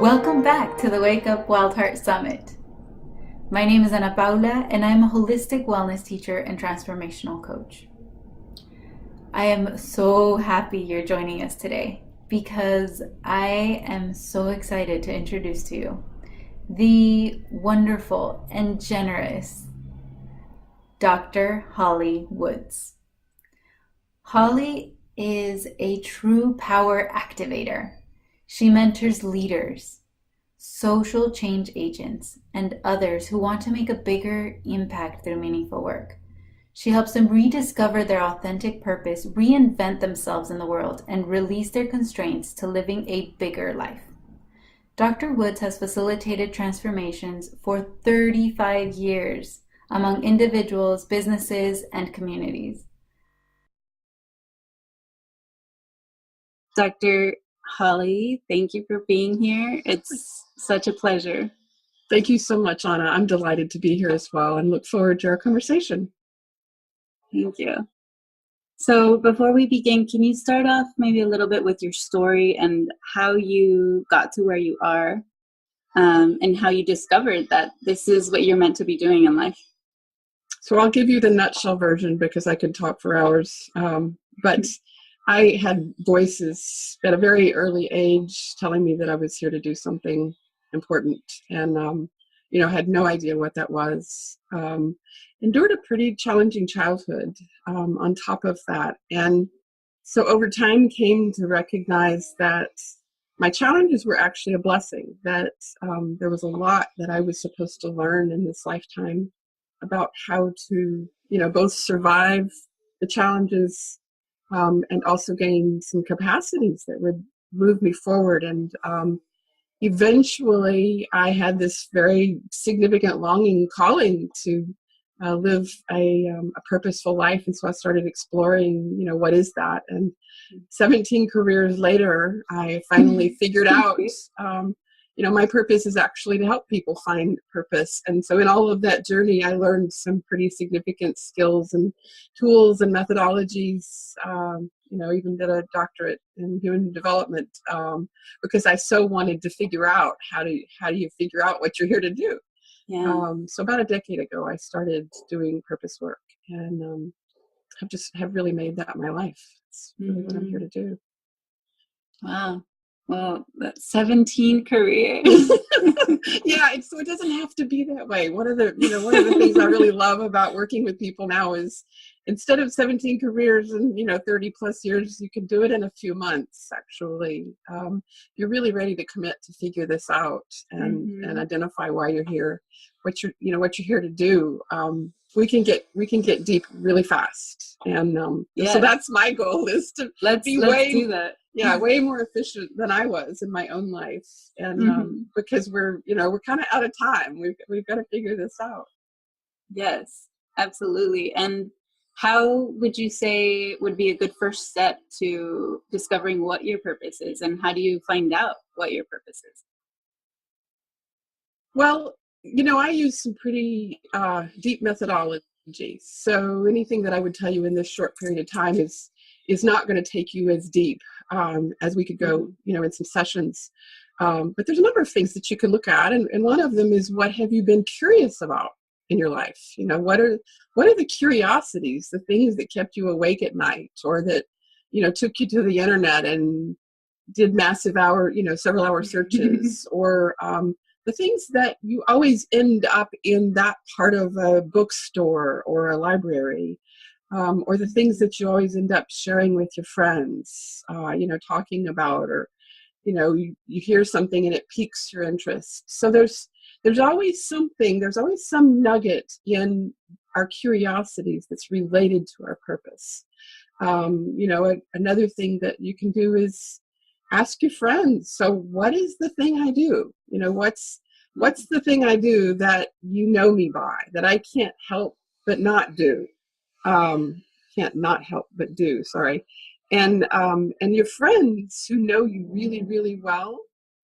Welcome back to the Wake Up Wild Heart Summit. My name is Ana Paula, and I'm a holistic wellness teacher and transformational coach. I am so happy you're joining us today because I am so excited to introduce to you the wonderful and generous Dr. Holly Woods. Holly is a true power activator. She mentors leaders, social change agents, and others who want to make a bigger impact through meaningful work. She helps them rediscover their authentic purpose, reinvent themselves in the world, and release their constraints to living a bigger life. Dr. Woods has facilitated transformations for 35 years among individuals, businesses, and communities. Dr. Holly, thank you for being here. It's such a pleasure. Thank you so much, Anna. I'm delighted to be here as well and look forward to our conversation. Thank you. So before we begin, can you start off maybe a little bit with your story and how you got to where you are, and how you discovered that this is what you're meant to be doing in life? So I'll give you the nutshell version because I could talk for hours. But I had voices at a very early age telling me that I was here to do something important, and had no idea what that was. Endured a pretty challenging childhood on top of that, and so over time came to recognize that my challenges were actually a blessing. That there was a lot that I was supposed to learn in this lifetime about how to, both survive the challenges. And also gain some capacities that would move me forward. And eventually I had this very significant longing calling to live a purposeful life. And so I started exploring, what is that? And 17 careers later, I finally figured out, my purpose is actually to help people find purpose. And so in all of that journey, I learned some pretty significant skills and tools and methodologies, even did a doctorate in human development, because I so wanted to figure out how do you figure out what you're here to do. Yeah. So about a decade ago, I started doing purpose work, and have really made that my life. It's really what I'm here to do. Wow. Well, that's 17 careers. Yeah, so it doesn't have to be that way. One of the things I really love about working with people now is instead of 17 careers and 30 plus years, you can do it in a few months. Actually, you're really ready to commit to figure this out and identify why you're here, what you're here to do. We can get deep really fast, and so that's my goal, is to let's do that. Yeah, way more efficient than I was in my own life, and because we're kind of out of time, we've got to figure this out. Yes, absolutely. And how would you say would be a good first step to discovering what your purpose is, and how do you find out what your purpose is? Well, I use some pretty deep methodology. So anything that I would tell you in this short period of time is not going to take you as deep as we could go, in some sessions. But there's a number of things that you can look at, and one of them is, what have you been curious about in your life? What are the curiosities, the things that kept you awake at night, or that took you to the internet and did several hour searches, or the things that you always end up in that part of a bookstore or a library, or the things that you always end up sharing with your friends, talking about, or you hear something and it piques your interest. So there's always something, there's always some nugget in our curiosities that's related to our purpose. Another thing that you can do is ask your friends, so what is the thing I do? What's the thing I do that you know me by, that I can't help but not do? Can't not help but do, sorry. And your friends who know you really, really well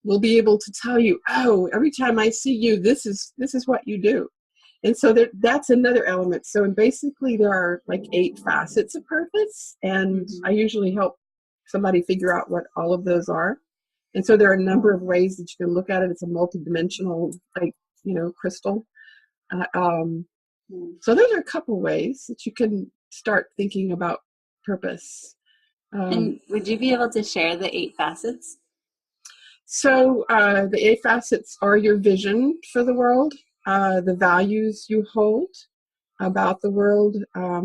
will be able to tell you, oh, every time I see you, this is what you do. And so that's another element. So basically there are like 8 facets of purpose, and I usually help somebody figure out what all of those are. And so there are a number of ways that you can look at it. It's a multidimensional, like, crystal. So those are a couple ways that you can start thinking about purpose. And would you be able to share the 8 facets? So the 8 facets are your vision for the world, the values you hold about the world,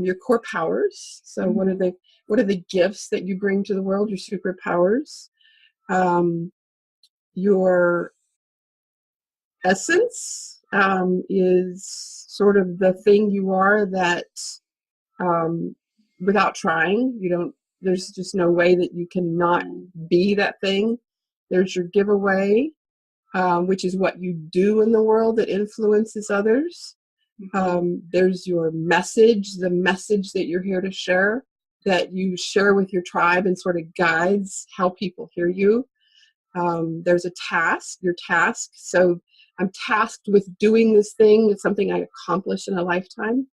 your core powers. So what are the gifts that you bring to the world, your superpowers, your essence is sort of the thing you are that without trying, there's just no way that you cannot be that thing. There's your giveaway, which is what you do in the world that influences others. There's your message, the message that you're here to share, that you share with your tribe and sort of guides how people hear you. There's a task, your task. So I'm tasked with doing this thing. It's something I accomplish in a lifetime.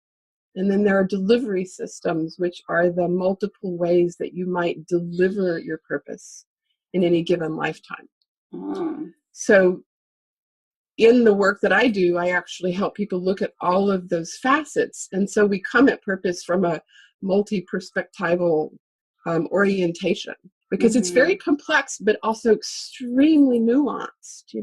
And then there are delivery systems, which are the multiple ways that you might deliver your purpose in any given lifetime. So in the work that I do, I actually help people look at all of those facets. And so we come at purpose from a multi-perspectival orientation, because it's very complex, but also extremely nuanced.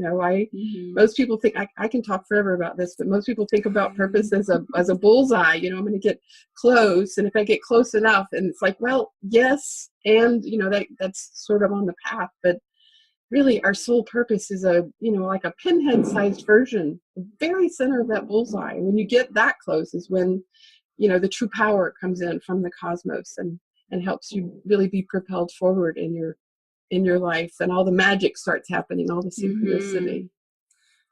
Most people think, I can talk forever about this, but most people think about purpose as a bullseye. I'm going to get close, and if I get close enough, and it's like, well, yes, and that's sort of on the path, but really our soul purpose is like a pinhead-sized version, the very center of that bullseye. And when you get that close is when the true power comes in from the cosmos and helps you really be propelled forward in your life, and all the magic starts happening, all the synchronicity.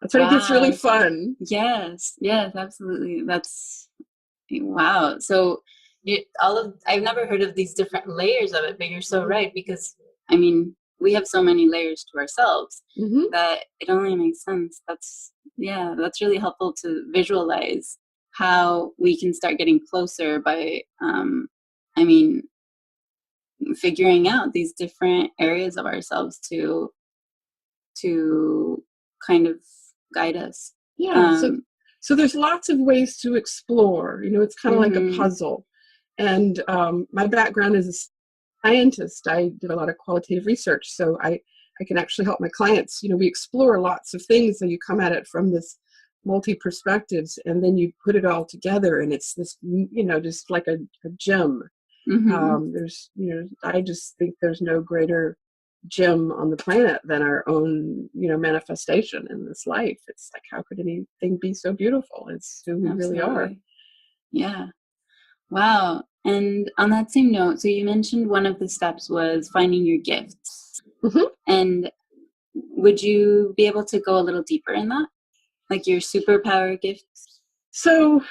That's when it gets really fun. Yes, absolutely. That's wow. So I've never heard of these different layers of it, but you're so right, because we have so many layers to ourselves that it only makes sense. That's really helpful to visualize how we can start getting closer by figuring out these different areas of ourselves to kind of guide us. So there's lots of ways to explore. It's kind of like a puzzle. And my background is a scientist. I did a lot of qualitative research, so I can actually help my clients. We explore lots of things, and you come at it from this multi-perspectives, and then you put it all together, and it's this, just like a gem. I just think there's no greater gem on the planet than our own, manifestation in this life. It's like, how could anything be so beautiful? It's who we really are. Yeah. Wow. And on that same note, so you mentioned one of the steps was finding your gifts. And would you be able to go a little deeper in that? Like your superpower gifts? So,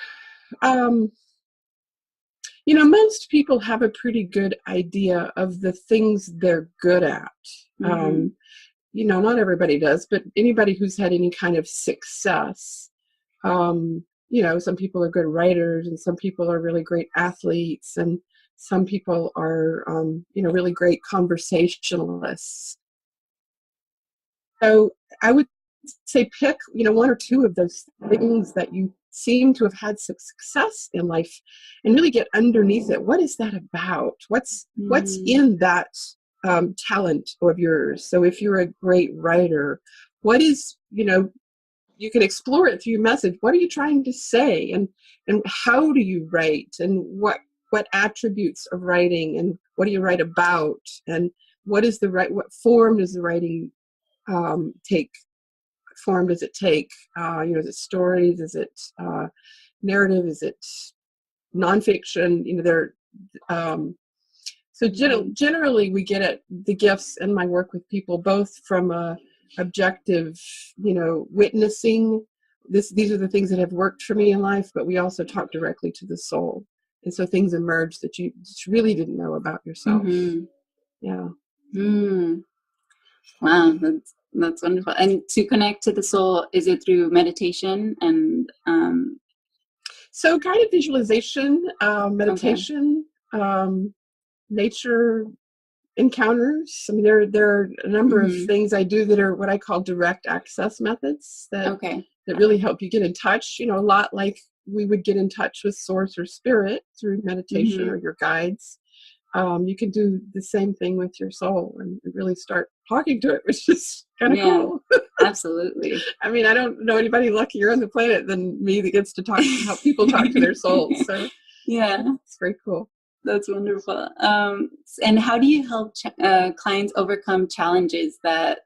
most people have a pretty good idea of the things they're good at. Not everybody does, but anybody who's had any kind of success, some people are good writers, and some people are really great athletes, and some people are, really great conversationalists. So I would say pick, one or two of those things that you seem to have had some success in life, and really get underneath it. What is that about? What's in that talent of yours? So if you're a great writer, what is, you can explore it through your message. What are you trying to say, and how do you write, and what attributes of writing, and what do you write about, and what form does the writing take? Form does it take? Is it stories? Is it narrative? Is it nonfiction? So generally we get at the gifts in my work with people, both from a objective, witnessing these are the things that have worked for me in life, but we also talk directly to the soul, and so things emerge that you just really didn't know about yourself. Wow, that's wonderful. And to connect to the soul, is it through meditation and so guided visualization, meditation, nature encounters. I mean, there are a number of Mm-hmm. things I do that are what I call direct access methods that Okay. that really help you get in touch. You know, a lot like we would get in touch with source or spirit through meditation Mm-hmm. or your guides. You can do the same thing with your soul and really start talking to it, which is kind of Yeah, cool. absolutely. I mean, I don't know anybody luckier on the planet than me that gets to talk, help people talk to their souls. So Yeah, it's very cool. that's wonderful. And how do you help clients overcome challenges that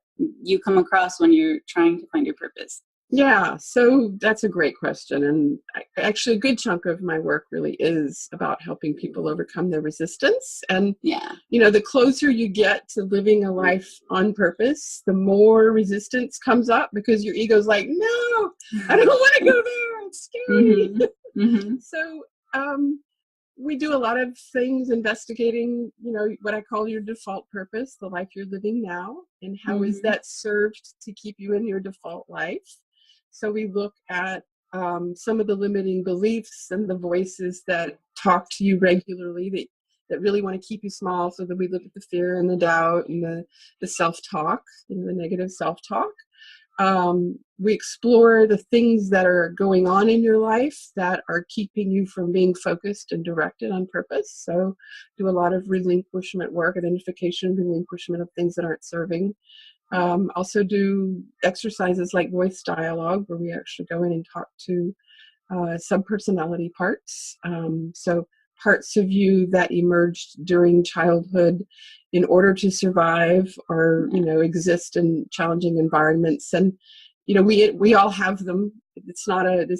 you come across when you're trying to find your purpose? Yeah, so that's a great question. And actually, a good chunk of my work really is about helping people overcome their resistance. And, Yeah. you know, the closer you get to living a life on purpose, the more resistance comes up because your ego's like, no, I don't want to go there. It's scary. Mm-hmm. Mm-hmm. So, we do a lot of things investigating, you know, what I call your default purpose, the life you're living now, and how is Mm-hmm. that served to keep you in your default life. So we look at some of the limiting beliefs and the voices that talk to you regularly that really want to keep you small. So that we look at the fear and the doubt and the self-talk, you know, the negative self-talk. We explore the things that are going on in your life that are keeping you from being focused and directed on purpose. So do a lot of relinquishment work, identification, relinquishment of things that aren't serving. Also do exercises like voice dialogue, where we actually go in and talk to subpersonality parts. So parts of you that emerged during childhood in order to survive or, you know, exist in challenging environments. And, you know, we all have them. This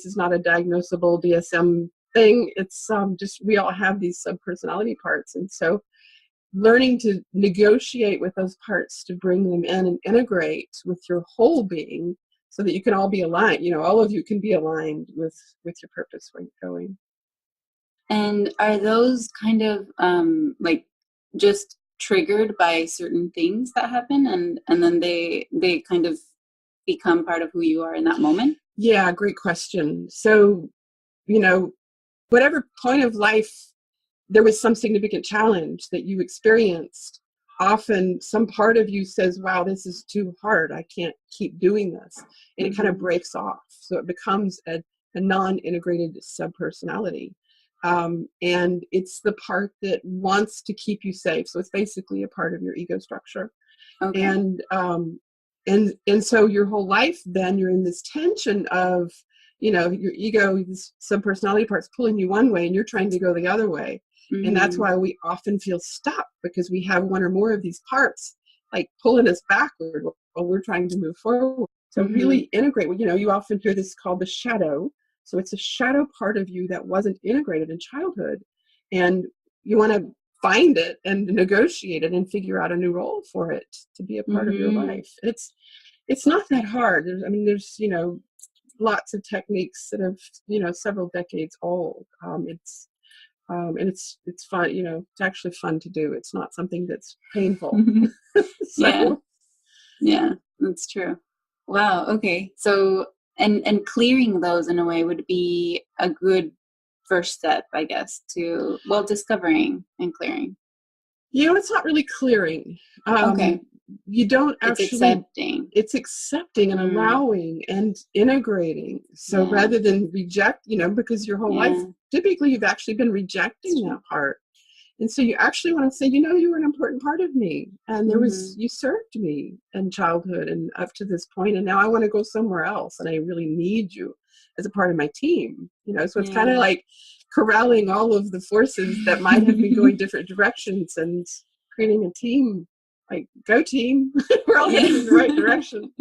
is not a diagnosable DSM thing. It's just, we all have these subpersonality parts. And so learning to negotiate with those parts to bring them in and integrate with your whole being so that you can all be aligned, you know, all of you can be aligned with your purpose where you're going. And are those kind of like just triggered by certain things that happen and then they kind of become part of who you are in that moment? Yeah, great question. So, you know, whatever point of life there was some significant challenge that you experienced, often some part of you says, wow, this is too hard. I can't keep doing this. And it kind of breaks off. So it becomes a non-integrated subpersonality. And it's the part that wants to keep you safe. So it's basically a part of your ego structure. Okay. And so your whole life, then you're in this tension of, you know, your ego, this subpersonality part's pulling you one way and you're trying to go the other way. Mm-hmm. And that's why we often feel stuck, because we have one or more of these parts like pulling us backward while we're trying to move forward. So really integrate, you know, you often hear this called the shadow. So it's a shadow part of you that wasn't integrated in childhood. And you want to find it and negotiate it and figure out a new role for it to be a part of your life. It's not that hard. There's, you know, lots of techniques that have, you know, several decades old. And it's fun, you know, it's actually fun to do. It's not something that's painful. So. Yeah, that's true. Wow. Okay. So, and clearing those in a way would be a good first step, I guess, to, well, discovering and clearing. You know, it's not really clearing. Okay. You don't It's actually. accepting. It's accepting and allowing and integrating. So rather than reject, you know, because your whole life, typically you've actually been rejecting that part. And so you actually want to say, you know, you were an important part of me. And you served me in childhood and up to this point. And now I want to go somewhere else. And I really need you as a part of my team. You know, so it's kind of like corralling all of the forces that might have been going different directions and creating a team. Like, go team. We're all heading in the right direction.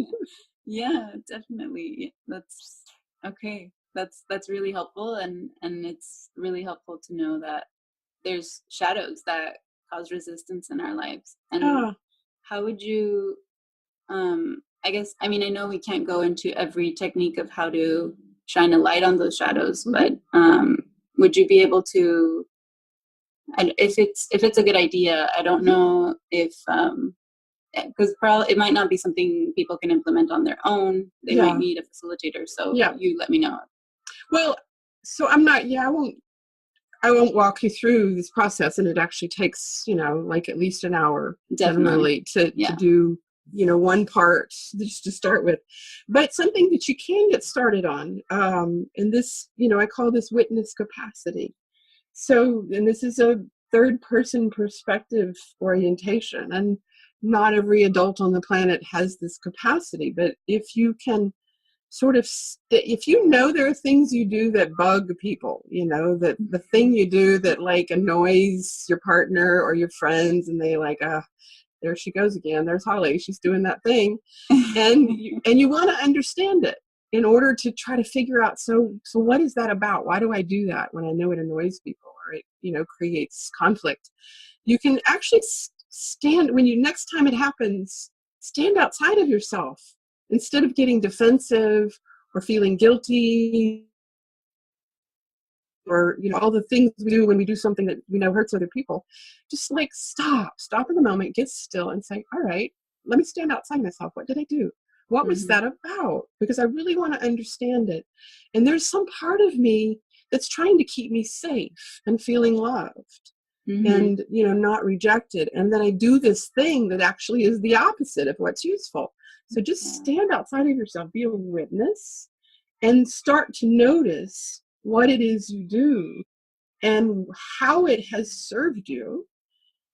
Yeah, definitely. That's okay. That's really helpful. And it's really helpful to know that there's shadows that cause resistance in our lives. And how would you, I guess, I mean, I know we can't go into every technique of how to shine a light on those shadows, but would you be able to, and if it's a good idea, I don't know if, because probably it might not be something people can implement on their own. They might need a facilitator. So you let me know. Well, so I won't, I won't walk you through this process, and it actually takes, like at least an hour generally to do, one part just to start with, but something that you can get started on. And this, I call this witness capacity. So, and this is a third person perspective orientation, and not every adult on the planet has this capacity, but if you can sort of, if there are things you do that bug people, that the thing you do that like annoys your partner or your friends, and they like, there she goes again, there's Holly, she's doing that thing, and you want to understand it in order to try to figure out, so what is that about? Why do I do that when I know it annoys people, or it creates conflict? You can actually stand, when next time it happens, stand outside of yourself. Instead of getting defensive or feeling guilty, or all the things we do when we do something that we know hurts other people, just like stop in the moment, get still, and say, all right, let me stand outside myself. What did I do? What was that about? Because I really want to understand it. And there's some part of me that's trying to keep me safe and feeling loved. And not rejected. And then I do this thing that actually is the opposite of what's useful. So just stand outside of yourself, be a witness, and start to notice what it is you do and how it has served you.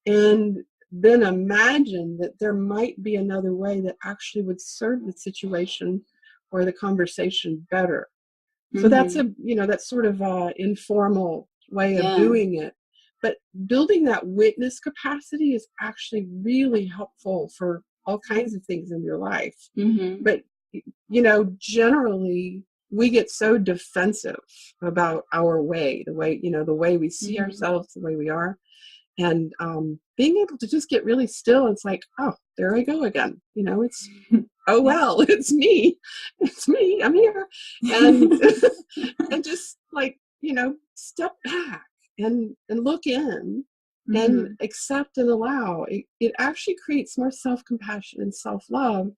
And then imagine that there might be another way that actually would serve the situation or the conversation better. So that's that's sort of an informal way of doing it. But building that witness capacity is actually really helpful for all kinds of things in your life. But, generally we get so defensive about our way, the way we see ourselves, the way we are. And being able to just get really still, it's like, oh, there I go again. It's, oh, well, it's me, I'm here. And, and just like, step back and look in and accept and allow. It actually creates more self-compassion and self-love,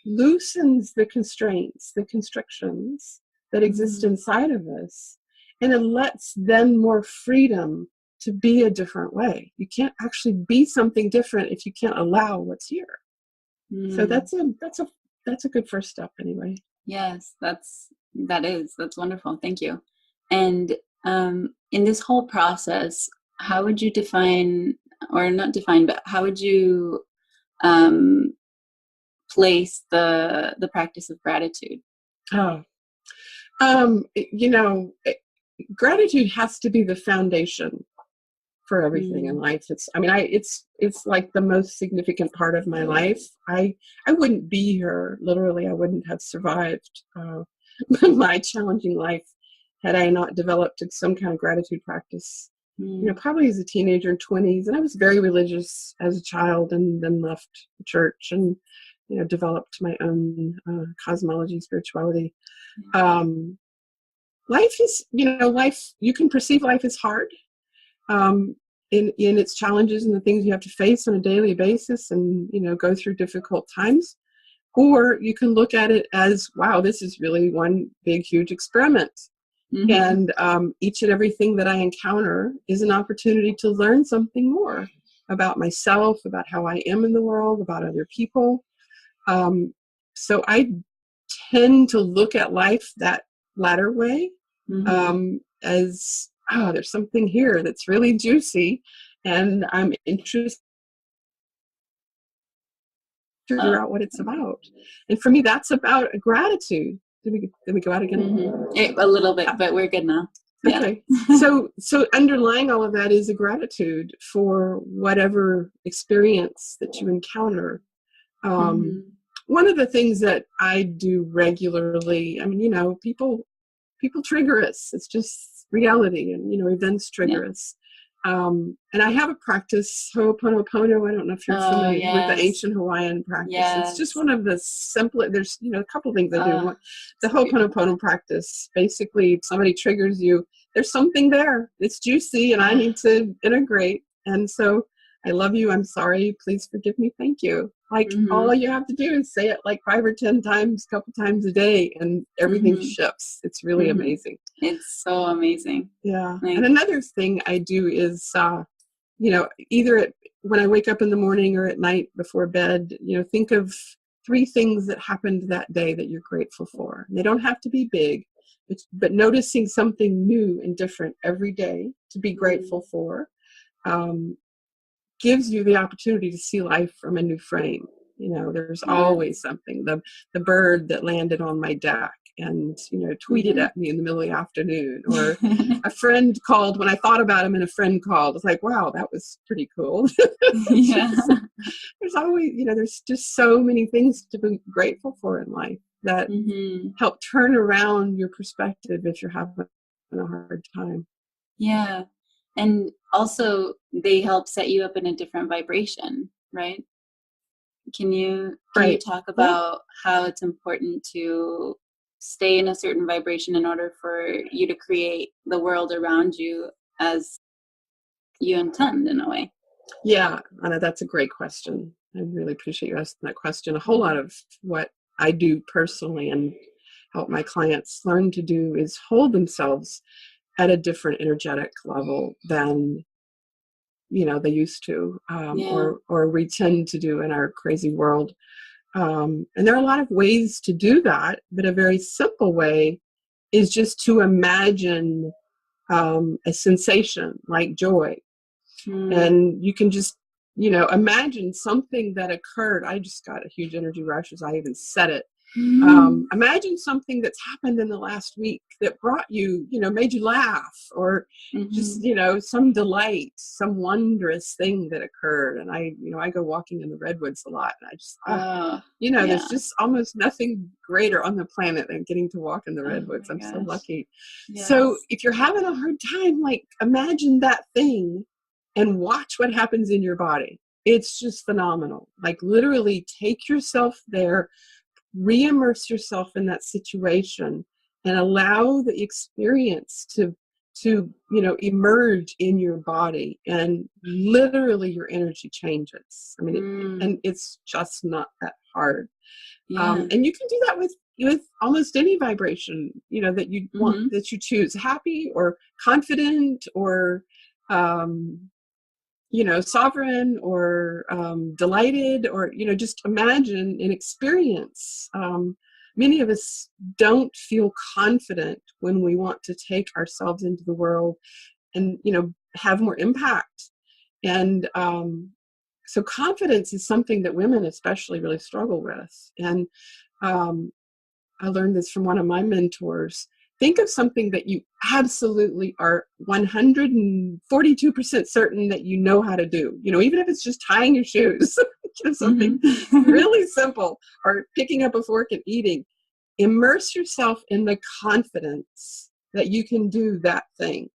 loosens the constraints, the constrictions that exist inside of us, and it lets then more freedom to be a different way. You can't actually be something different if you can't allow what's here. So that's a good first step anyway. Yes, that's wonderful. Thank you. And in this whole process, how would you define, or not define, but how would you place the practice of gratitude? Gratitude has to be the foundation for everything in life. It's like the most significant part of my life. I wouldn't be here, literally. I wouldn't have survived my challenging life had I not developed some kind of gratitude practice. Probably as a teenager in 20s, and I was very religious as a child, and then left the church and developed my own cosmology, spirituality. Life is, life, you can perceive life as hard in its challenges and the things you have to face on a daily basis, and go through difficult times. Or you can look at it as, wow, this is really one big, huge experiment. And each and everything that I encounter is an opportunity to learn something more about myself, about how I am in the world, about other people. So I tend to look at life that latter way, as, oh, there's something here that's really juicy, and I'm interested to figure out what it's about. And for me, that's about gratitude. Did we go out again? A little bit, but we're good now. Okay. So underlying all of that is a gratitude for whatever experience that you encounter. One of the things that I do regularly, people trigger us. It's just reality, and events trigger us. And I have a practice, Ho'oponopono. I don't know if you're familiar with the ancient Hawaiian practice. It's just one of the simplest. There's a couple things I do. The Ho'oponopono practice, basically, if somebody triggers you, there's something there. It's juicy, and I need to integrate. And so I love you, I'm sorry, please forgive me, thank you. Like all you have to do is say it like 5 or 10 times, a couple times a day, and everything shifts. It's really amazing. It's so amazing. Yeah. Like, and another thing I do is, either when I wake up in the morning or at night before bed, think of 3 things that happened that day that you're grateful for. They don't have to be big, but noticing something new and different every day to be grateful for gives you the opportunity to see life from a new frame. There's always something. The bird that landed on my deck and tweeted at me in the middle of the afternoon, or a friend called when I thought about him and a friend called. It's like, wow, that was pretty cool. There's always, there's just so many things to be grateful for in life that help turn around your perspective if you're having a hard time. Yeah. And also they help set you up in a different vibration, right? Can you talk about how it's important to stay in a certain vibration in order for you to create the world around you as you intend, in a way? Yeah, Anna, that's a great question. I really appreciate you asking that question. A whole lot of what I do personally and help my clients learn to do is hold themselves at a different energetic level than they used to, or we tend to do in our crazy world. And there are a lot of ways to do that, but a very simple way is just to imagine a sensation like joy. And you can just, imagine something that occurred. I just got a huge energy rush as I even said it. Imagine something that's happened in the last week that brought you, made you laugh, or just, some delight, some wondrous thing that occurred. And I go walking in the redwoods a lot, and I just, there's just almost nothing greater on the planet than getting to walk in the redwoods. I'm so lucky. Yes. So if you're having a hard time, like, imagine that thing and watch what happens in your body. It's just phenomenal. Like, literally take yourself there, re-immerse yourself in that situation, and allow the experience to emerge in your body, and literally your energy changes. I mean, and it's just not that hard. And you can do that with almost any vibration, that you want, that you choose, happy or confident or sovereign or delighted, or, just imagine an experience. Many of us don't feel confident when we want to take ourselves into the world and, have more impact. And so confidence is something that women especially really struggle with. And I learned this from one of my mentors. Think of something that you absolutely are 142% certain that you know how to do. Even if it's just tying your shoes, something really simple, or picking up a fork and eating. Immerse yourself in the confidence that you can do that thing.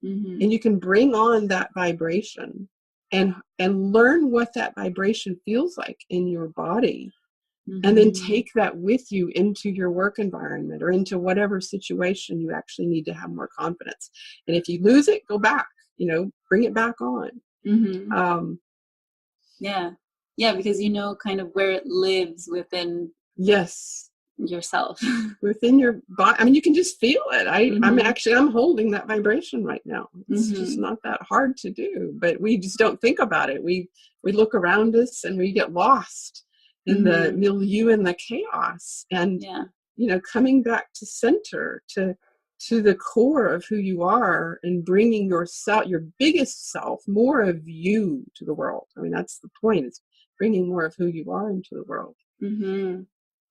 And you can bring on that vibration and learn what that vibration feels like in your body. And then take that with you into your work environment or into whatever situation you actually need to have more confidence. And if you lose it, go back, bring it back on. Yeah, because kind of where it lives within yourself, within your body. I mean, you can just feel it. I'm holding that vibration right now. It's just not that hard to do, but we just don't think about it. We look around us and we get lost in the milieu and the chaos, and coming back to center, to the core of who you are, and bringing yourself, your biggest self, more of you to the world. I mean, that's the point, is bringing more of who you are into the world.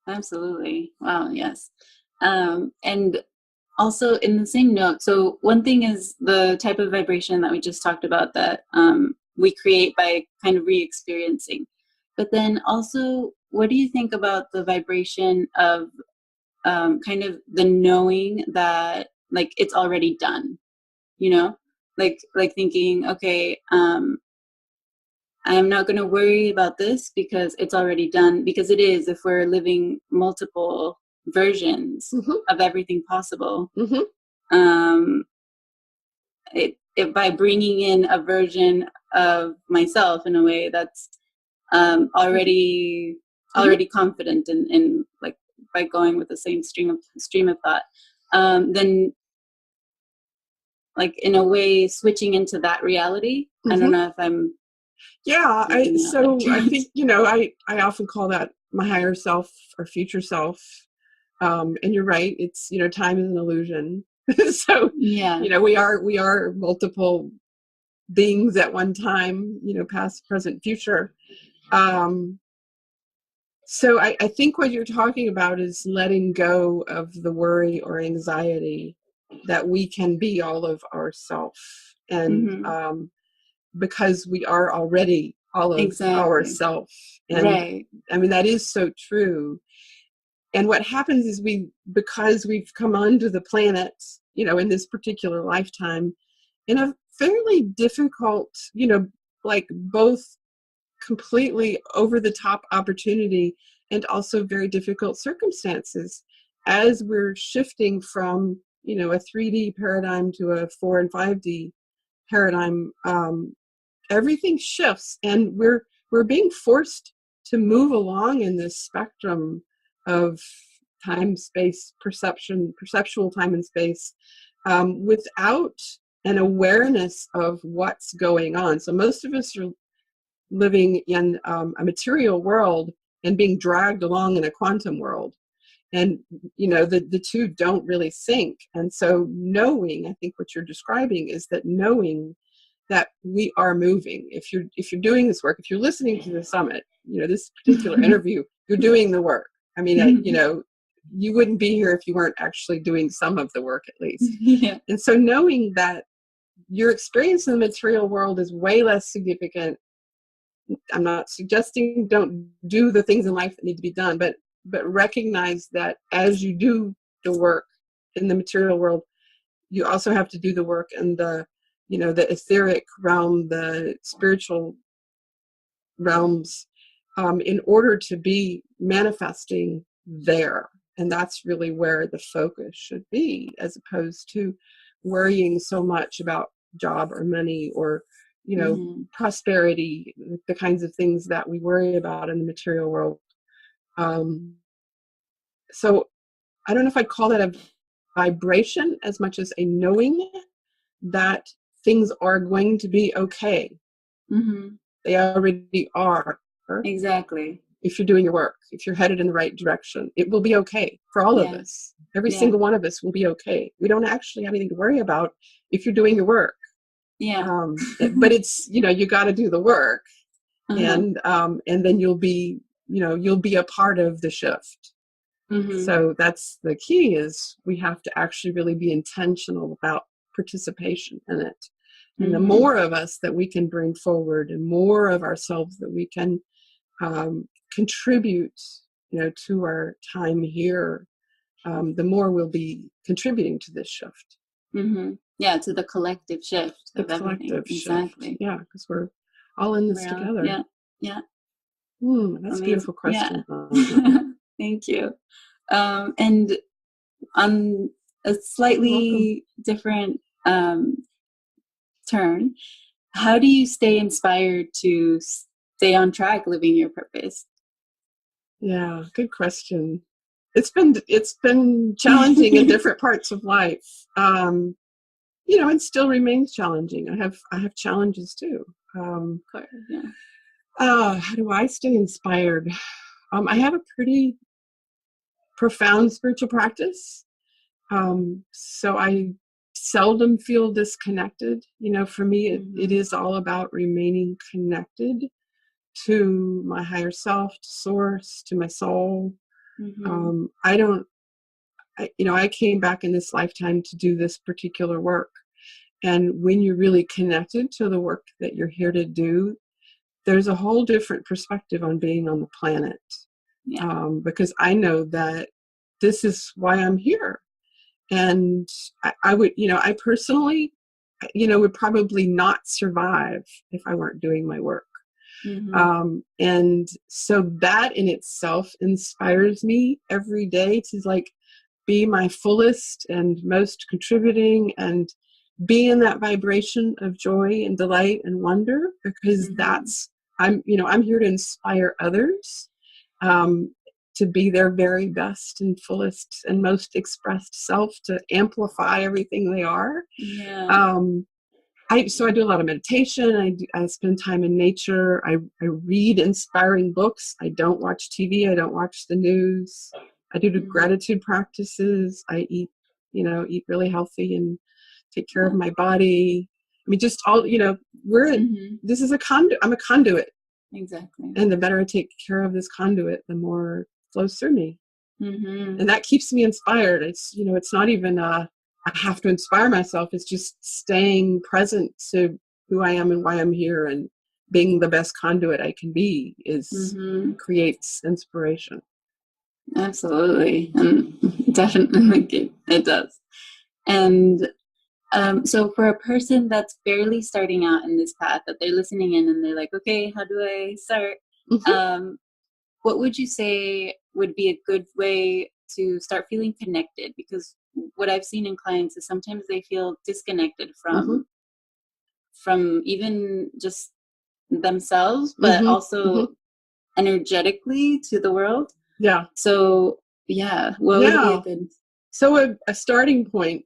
Absolutely. Wow. Yes. And also in the same note, so one thing is the type of vibration that we just talked about that we create by kind of re-experiencing. But then also, what do you think about the vibration of kind of the knowing that, like, it's already done, like thinking, okay, I'm not going to worry about this because it's already done, because it is, if we're living multiple versions of everything possible, it by bringing in a version of myself in a way that's already confident in like by going with the same stream of thought, then like in a way switching into that reality. I don't know if I'm I think, you know, I often call that my higher self or future self. And you're right, it's, you know, time is an illusion. So you know, we are multiple beings at one time, you know, past, present, future. So I think what you're talking about is letting go of the worry or anxiety that we can be all of ourself. And because we are already all of ourself. And right. I mean, that is so true. And what happens is because we've come onto the planet, you know, in this particular lifetime, in a fairly difficult, you know, like both completely over the top opportunity and also very difficult circumstances, as we're shifting from, you know, a 3D paradigm to a 4 and 5D paradigm. Everything shifts, and we're being forced to move along in this spectrum of time, space, perceptual time and space, without an awareness of what's going on. So most of us are living in a material world and being dragged along in a quantum world. And, you know, the two don't really sync. And so knowing, I think what you're describing is that knowing that we are moving. If you're doing this work, if you're listening to the summit, you know, this particular interview, you're doing the work. I mean, you know, you wouldn't be here if you weren't actually doing some of the work at least. And so knowing that your experience in the material world is way less significant. I'm not suggesting don't do the things in life that need to be done, but recognize that as you do the work in the material world, you also have to do the work in the, you know, the etheric realm, the spiritual realms, in order to be manifesting there. And that's really where the focus should be, as opposed to worrying so much about job or money or, you know, prosperity, the kinds of things that we worry about in the material world. So I don't know if I'd call that a vibration as much as a knowing that things are going to be okay. They already are. Exactly. If you're doing your work, if you're headed in the right direction, it will be okay for all of us. Every single one of us will be okay. We don't actually have anything to worry about if you're doing your work. But it's, you know, you got to do the work, and then you'll be, you know, you'll be a part of the shift. So that's the key, is we have to actually really be intentional about participation in it. And the more of us that we can bring forward, and more of ourselves that we can contribute, you know, to our time here, the more we'll be contributing to this shift. Yeah, to the collective shift. The collective shift. Exactly. Yeah, because we're all in this together. Yeah. That's a beautiful question. Thank you. And on a slightly different turn, how do you stay inspired to stay on track living your purpose? Yeah, good question. It's been challenging in different parts of life. You know, it still remains challenging. I have challenges too. How do I stay inspired? I have a pretty profound spiritual practice. So I seldom feel disconnected. You know, for me, it is all about remaining connected to my higher self, to source, to my soul. I came back in this lifetime to do this particular work. And when you're really connected to the work that you're here to do, there's a whole different perspective on being on the planet. Because I know that this is why I'm here. And I would, you know, I personally, you know, would probably not survive if I weren't doing my work. And so that in itself inspires me every day to like be my fullest and most contributing and be in that vibration of joy and delight and wonder, because I'm here to inspire others to be their very best and fullest and most expressed self, to amplify everything they are. Yeah. So I do a lot of meditation. I spend time in nature. I read inspiring books. I don't watch TV. I don't watch the news. I do the gratitude practices. I eat really healthy and take care of my body. I mean, just all, this is a conduit. I'm a conduit. Exactly. And the better I take care of this conduit, the more flows through me. Mm-hmm. And that keeps me inspired. It's, it's not even I have to inspire myself. It's just staying present to who I am and why I'm here, and being the best conduit I can be creates inspiration. Absolutely. And definitely it does. And so for a person that's barely starting out in this path, that they're listening in and they're like, okay, how do I start? What would you say would be a good way to start feeling connected? Because what I've seen in clients is sometimes they feel disconnected from even just themselves, but also energetically to the world. Yeah. So yeah, what would be a good... So a starting point,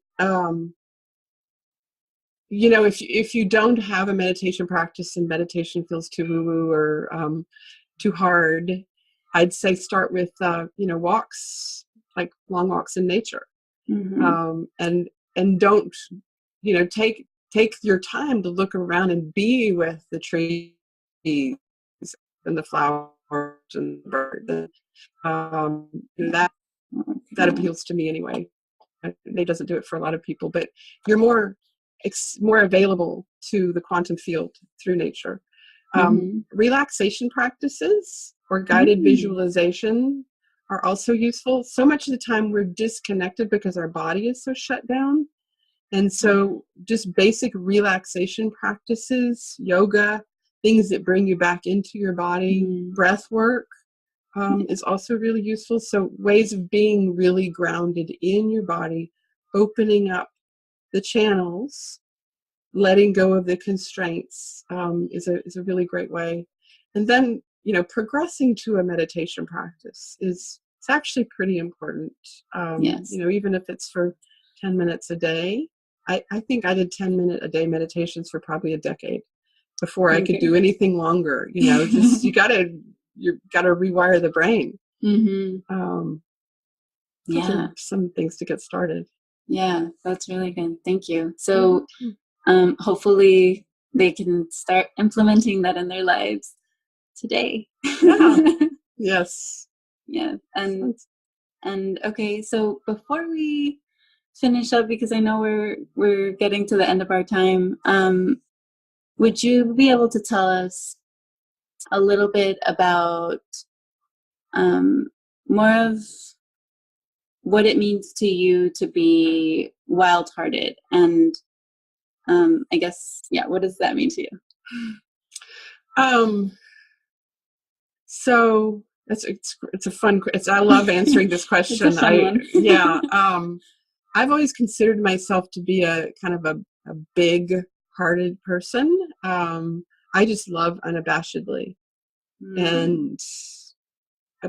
if you don't have a meditation practice and meditation feels too woo-woo or too hard, I'd say start with walks, like long walks in nature, and don't take your time to look around and be with the trees and the flowers and the birds. That appeals to me anyway. It doesn't do it for a lot of people, but you're more available to the quantum field through nature. Relaxation practices or guided visualization are also useful. So much of the time we're disconnected because our body is so shut down. And so just basic relaxation practices, yoga, things that bring you back into your body, breath work is also really useful. So ways of being really grounded in your body, opening up the channels, letting go of the constraints is a really great way. And then, progressing to a meditation practice it's actually pretty important. Even if it's for 10 minutes a day. I think I did 10-minute a day meditations for probably a decade before I could do anything longer. Just you gotta rewire the brain. Some things to get started. Yeah, that's really good. Thank you. So hopefully they can start implementing that in their lives today. Yes. Yeah. And okay, so before we finish up, because I know we're getting to the end of our time, would you be able to tell us a little bit about more of what it means to you to be wild-hearted, and I guess, what does that mean to you? So it's a fun. I love answering this question. It's a fun one. I've always considered myself to be a kind of a big-hearted person. I just love unabashedly, and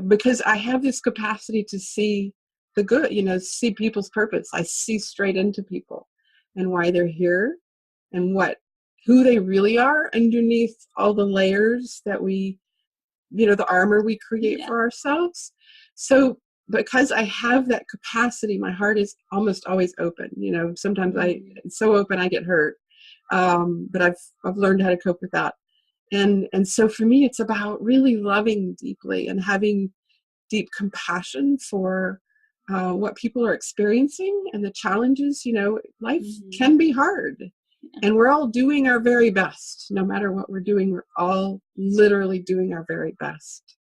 because I have this capacity to see the good, see people's purpose. I see straight into people and why they're here and who they really are underneath all the layers that we, the armor we create for ourselves. So because I have that capacity, my heart is almost always open. Sometimes it's so open I get hurt. But I've learned how to cope with that. And so for me, it's about really loving deeply and having deep compassion for what people are experiencing and the challenges. Life can be hard, and we're all doing our very best. No matter what we're doing, we're all literally doing our very best.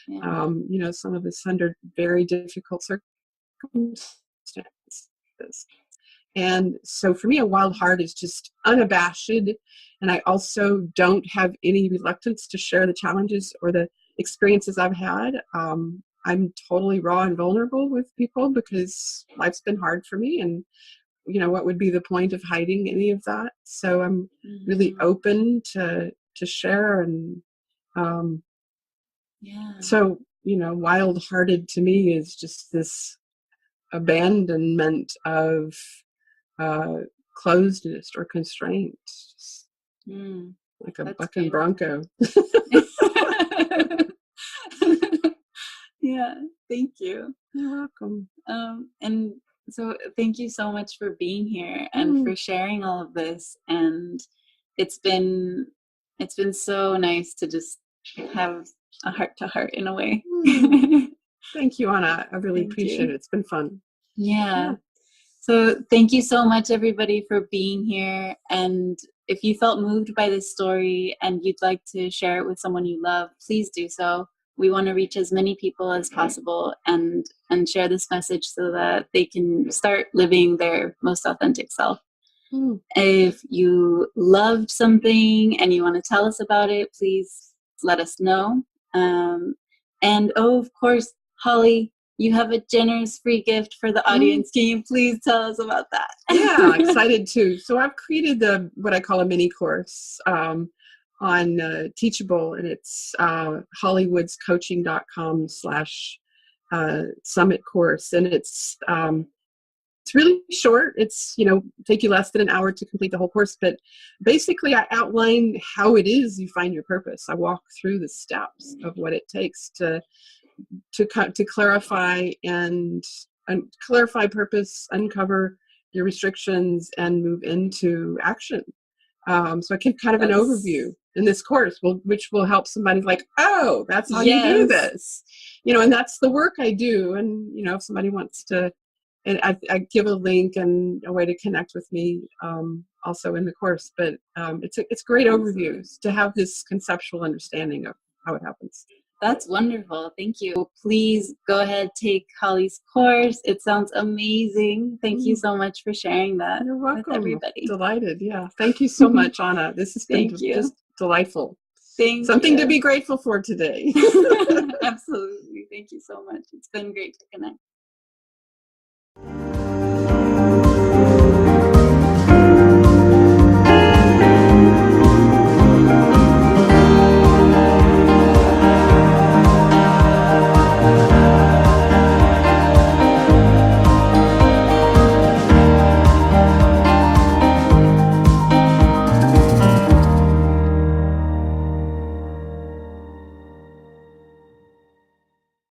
Some of us under very difficult circumstances. And so for me, a wild heart is just unabashed. And I also don't have any reluctance to share the challenges or the experiences I've had. I'm totally raw and vulnerable with people because life's been hard for me. And what would be the point of hiding any of that? So I'm really open to share. And so, wild-hearted to me is just this abandonment of closedness or constraint, like a That's bucking beautiful. bronco. Yeah, thank you. You're welcome. And so thank you so much for being here and for sharing all of this. And it's been so nice to just have a heart-to-heart in a way. Thank you, Anna. I really Thank appreciate you. it. It's been fun. Yeah. So thank you so much, everybody, for being here. And if you felt moved by this story and you'd like to share it with someone you love, please do so. We want to reach as many people as possible and share this message so that they can start living their most authentic self. If you loved something and you want to tell us about it, please let us know. And of course, Holly, you have a generous free gift for the audience. Can you please tell us about that? Yeah, excited too. So I've created what I call a mini course on Teachable, and it's hollywoodscoaching.com/summit course. And it's really short. It's, take you less than an hour to complete the whole course. But basically, I outline how it is you find your purpose. I walk through the steps of what it takes to clarify and clarify purpose, uncover your restrictions, and move into action. So I give kind of an overview in this course, which will help somebody like, oh, that's how you do this, and that's the work I do. And, if somebody wants to, and I give a link and a way to connect with me also in the course. But it's great overviews to have this conceptual understanding of how it happens. That's wonderful. Thank you. Please go ahead, take Holly's course. It sounds amazing. Thank you so much for sharing that. You're welcome. With everybody. Delighted. Yeah. Thank you so much, Anna. This has been just delightful. Something to be grateful for today. Absolutely. Thank you so much. It's been great to connect.